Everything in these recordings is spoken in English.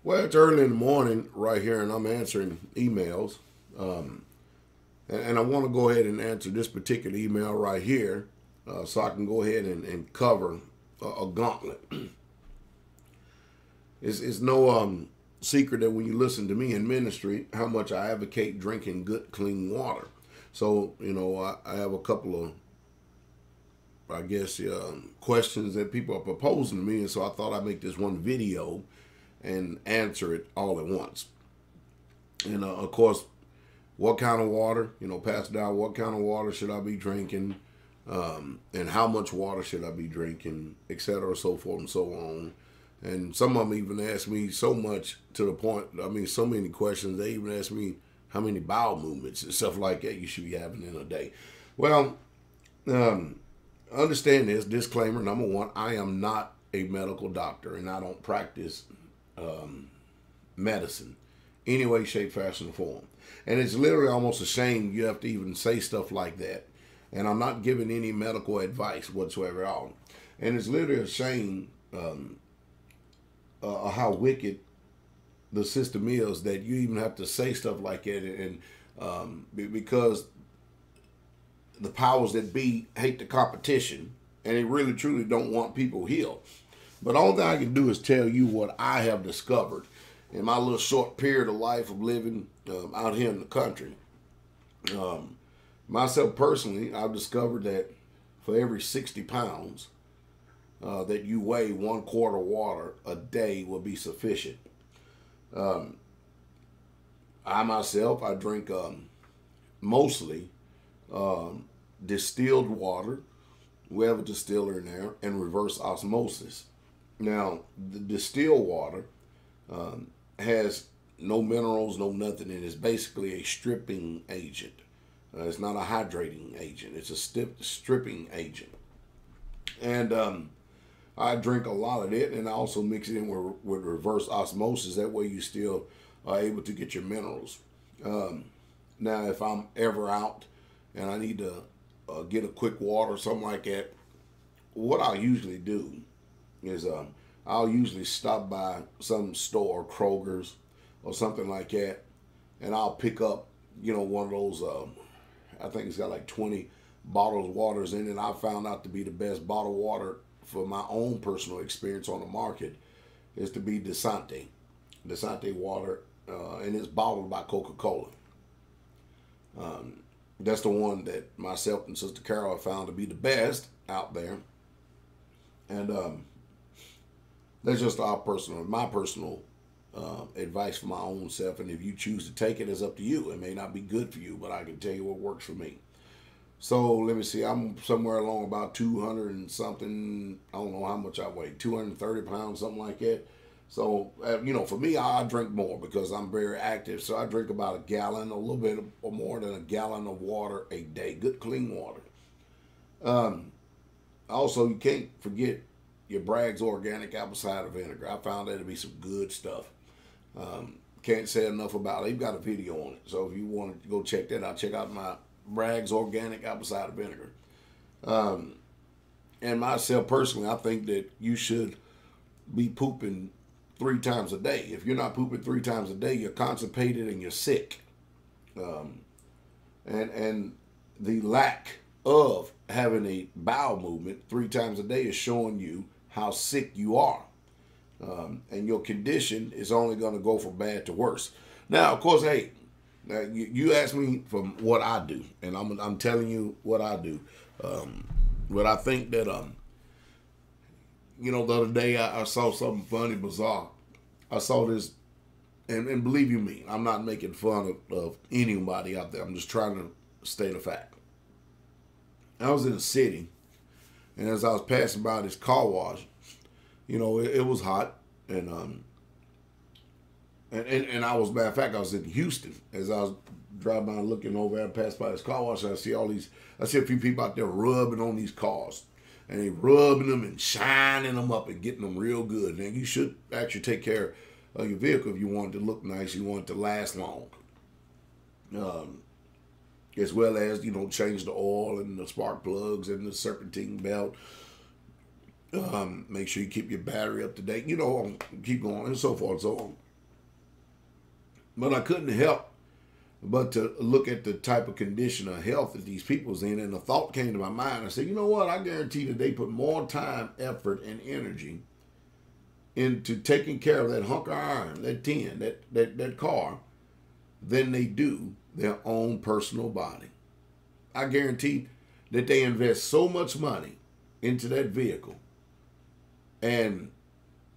Well, it's early in the morning right here, and I'm answering emails. Um, and I want to go ahead and answer this particular email right here so I can go ahead and cover a gauntlet. It's no secret that when you listen to me in ministry, how much I advocate drinking good, clean water. So, I have a couple of, I guess, questions that people are proposing to me. And so I thought I'd make this one video and answer it all at once. And of course, what kind of water, Pastor Dow, what kind of water should I be drinking? And how much water should I be drinking, et cetera, so forth and so on. And some of them even ask me so much to the point, so many questions. They even ask me how many bowel movements and stuff like that you should be having in a day. Well, understand this, disclaimer, number one, I am not a medical doctor and I don't practice medicine any way, shape, fashion, or form. And it's literally almost a shame you have to even say stuff like that. And I'm not giving any medical advice whatsoever at all. And it's literally a shame how wicked the system is that you even have to say stuff like that. And because the powers that be hate the competition and they really truly don't want people healed. But all that I can do is tell you what I have discovered in my little short period of life of living out here in the country. Myself personally, I've discovered that for every 60 pounds that you weigh, 1 quart of water a day will be sufficient. I myself, I drink mostly distilled water. We have a distiller in there, and reverse osmosis. Now, the distilled water has no minerals, no nothing, and it's basically a stripping agent. It's not a hydrating agent. It's a stripping agent. And I drink a lot of it, and I also mix it in with reverse osmosis. That way you still are able to get your minerals. Now, if I'm ever out and I need to get a quick water or something like that, what I usually do is I'll usually stop by some store, Kroger's or something like that, and I'll pick up, one of those, I think it's got like 20 bottles of waters in it. And I found out to be the best bottled water for my own personal experience on the market is to be Desante water, and it's bottled by Coca-Cola. That's the one that myself and Sister Carol have found to be the best out there. And that's just my personal advice for my own self. And if you choose to take it, it's up to you. It may not be good for you, but I can tell you what works for me. So let me see. I'm somewhere along about 200 and something. I don't know how much I weigh. 230 pounds, something like that. So, for me, I drink more because I'm very active. So I drink about a gallon, a little bit or more than a gallon of water a day. Good, clean water. Also, you can't forget your Bragg's organic apple cider vinegar. I found that to be some good stuff. Can't say enough about it. They've got a video on it. So if you want to go check that out, check out my Bragg's organic apple cider vinegar. And myself personally, I think that you should be pooping 3 times a day. If you're not pooping 3 times a day, you're constipated and you're sick. And the lack of having a bowel movement 3 times a day is showing you how sick you are. And your condition is only going to go from bad to worse. Now, of course, hey, you asked me from what I do, and I'm telling you what I do. But I think that the other day I saw something funny, bizarre. I saw this, and believe you me, I'm not making fun of anybody out there. I'm just trying to state a fact. I was in a city, and as I was passing by this car wash, it was hot, and I was, matter of fact, I was in Houston. As I was driving by looking over, I passed by this car wash, and I see a few people out there rubbing on these cars. And they rubbing them and shining them up and getting them real good. Now, you should actually take care of your vehicle if you want it to look nice, you want it to last long. As well as, change the oil and the spark plugs and the serpentine belt. Make sure you keep your battery up to date. Keep going and so forth and so on. But I couldn't help but to look at the type of condition of health that these people's in, and the thought came to my mind. I said, you know what? I guarantee that they put more time, effort, and energy into taking care of that hunk of iron, that tin, that car, than they do their own personal body. I guarantee that they invest so much money into that vehicle. And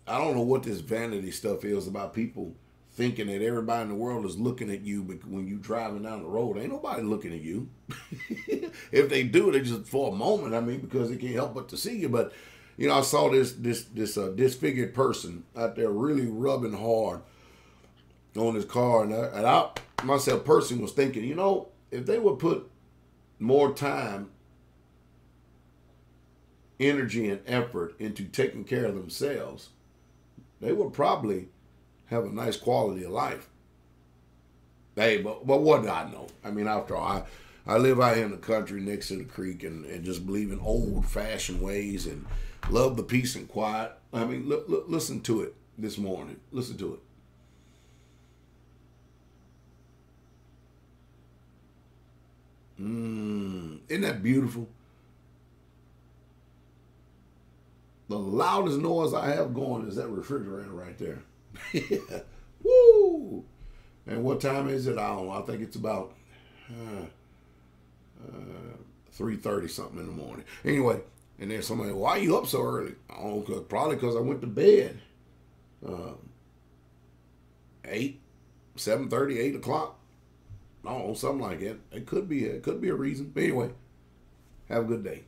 I don't know what this vanity stuff is about people thinking that everybody in the world is looking at you, but when you're driving down the road, ain't nobody looking at you. If they do, they just for a moment, I mean, because they can't help but to see you. But, you know, I saw this disfigured person out there really rubbing hard on his car, and I myself personally was thinking, you know, if they would put more time, energy, and effort into taking care of themselves, they would probably have a nice quality of life. Hey, but what do I know? I mean, after all, I live out here in the country next to the creek, and just believe in old-fashioned ways and love the peace and quiet. I mean, listen to it this morning. Listen to it. Isn't that beautiful? The loudest noise I have going is that refrigerator right there. Woo! And what time is it? I don't know. I think it's about 3:30 something in the morning. Anyway, and then somebody, why are you up so early? I don't know, probably because I went to bed 7:30, 8 o'clock. I don't know, something like that. It could be a reason. But anyway, have a good day.